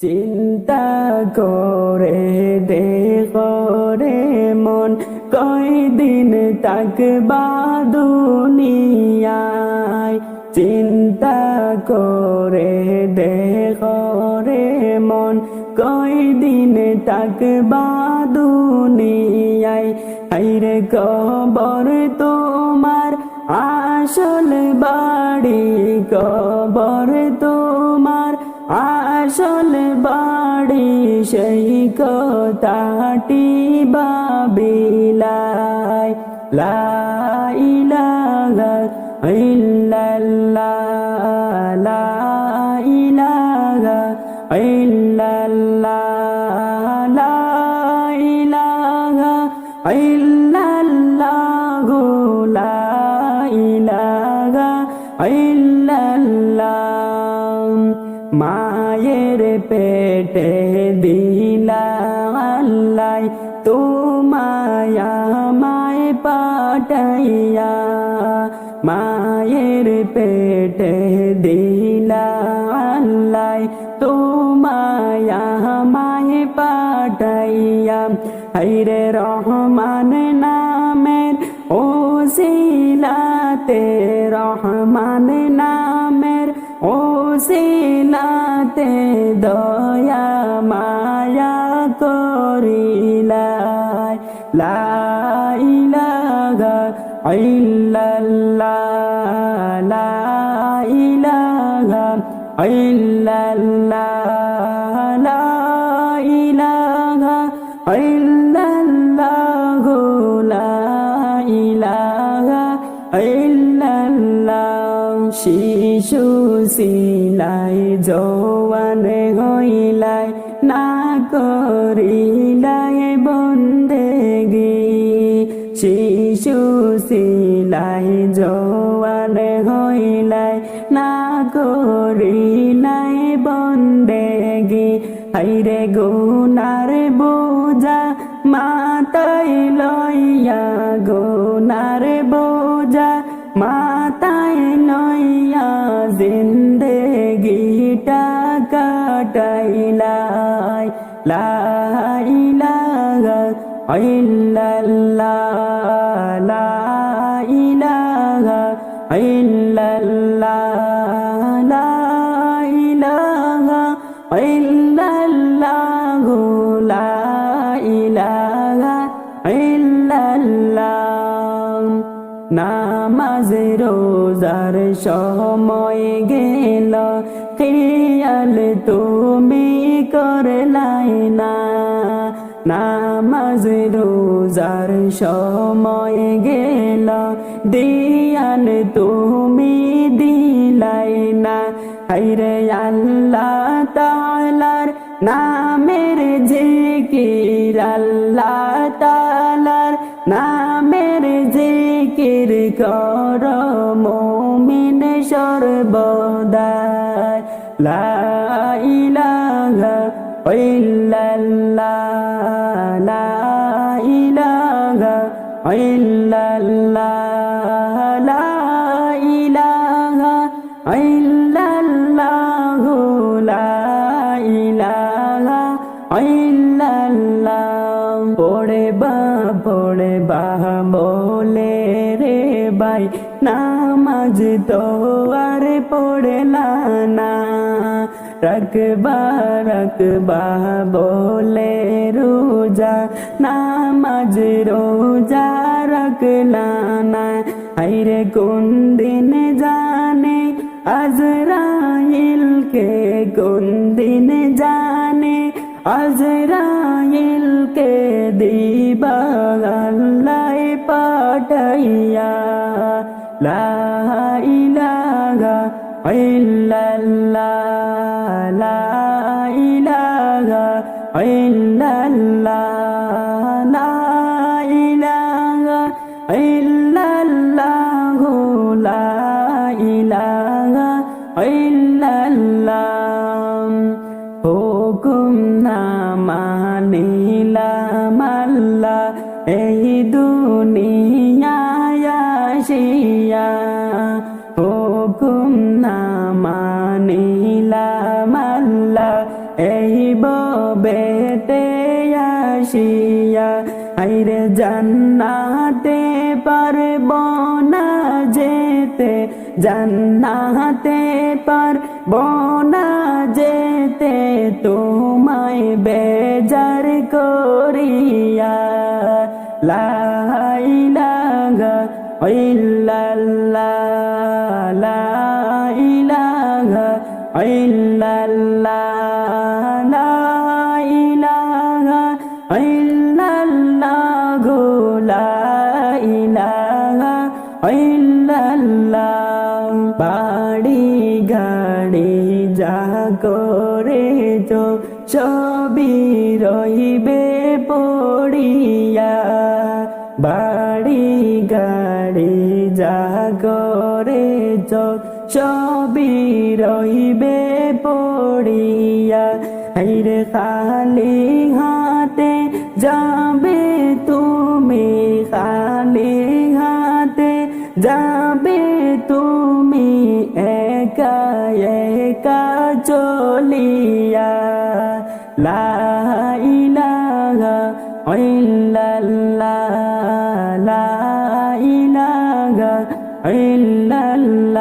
চিন্তা করে দেখো রে মন, কয়দিন থাকবা দুনিয়ায়। চিন্তা করে দেখো রে মন, কয়দিন থাকবা দুনিয়ায়। হায়রে কবর তোমার আসল বাড়ি, কবর তোমার আসল বাড়ি, সেই কথাটি ভাবিলায়। লা ইলাহা ইল্লাল্লাহ, লা ইলাহা ইল্লাল্লাহ, লা ইলাহা ইল্লাল্লাহ, লা ইলাহা ইল্লাল্লাহ। মায়ের পেটে দিলা আল্লাহ তোমায় আমায় পাঠাইয়া, মায়ের পেটে দিলা আল্লাহ তোমায় আমায় পাঠাইয়া। হায়রে রহমান নামের ওসিলাতে, রহমান নামের ওসিলাতে দয়া মায়া করিলাই। লা ইলাহা ইল্লাল্লাহ, লা ইলাহা ইল্লাল্লাহ, লা ইলাহা ইল্লাল্লাহ, লা ইলাহা ইল্লাল্লাহ। শিশু ছিলাই জওয়ান হইলাই, না করিলাই বন্দেগি। শিশু ছিলাই জওয়ান হইলাই, না করিলাই বন্দেগি। হায়রে গুনার বোঝা মাথায় লইয়া, গুনার বোঝা মাথায় লইয়া, জিন্দেগিটা কাটাইলাই। লা ইলাহা ইল্লাল্লাহ, লা ইলাহা ইল্লাল্লাহ, লা ইলাহা ইল্লাল্লাহ, লা ইলাহা ইল্লাল্লাহ। নামাজ রোজার সময় গেল, খেয়াল তুমি করলাই না। নামাজ রোজার সময় গেল, দিয়ান তুমি দিলাই না। হায়রে আল্লাহ তাআলার নামের জিকির, আল্লাহ তাআলার নামের জিকির কর মুমিন সর্বদা। লা ইলাহা ইল্লাল্লাহ, লা ইলাহা ইল্লাল্লাহ, লা ইলাহা ইল্লাল্লাহ, লা ইলাহা ইল্লাল্লাহ। পড়ে বা বলে রে ভাই, নামাজ তো আর পড়লা না। রাখবা বলে রোজা, নামাজ রোজা রাখলা না। হায়রে কোন দিন জানে আজরাইলকে, কোন দিন জানে আজরাইলকে দিবা আল্লাহ পাঠাইয়া। লা ইলাহা ইল্লাল্লাহ, লা ইলাহা ইল্লাল্লাহ, লা ইলাহা ইল্লাল্লাহ, লা ইলাহা ইল্লাল্লাহ। হুকুম না মানিলাম আল্লাহ এই দুনিয়ায় আসিয়া, হুকুম না মানিলাম আল্লাহ এই বেতে আসিয়া আইরে জান্নাতে পারব না যেতে জান্নাতে পারব না যেতে তোমায় বেজার করিয়া লা ইলাহা ইল্লাল্লাহ লা ইলাহা ইল্লাল্লাহ লা ইলাহা ইল্লাল্লাহ লা ইলাহা ইল্লাল্লাহ বাড়ি গাড়ি যা করে ছবি রহিবে পড়িয়া বাড়ি গাড়ি যা করে ছবি রহিবে পড়িয়া হাইরে খালি হাতে যাবে তুমি খালি হাতে যাবে তুমি একা একা চলিয়া লা ইলাহা ইল্লাল্লাহ লা ইলাহা ইল্লাল্লাহ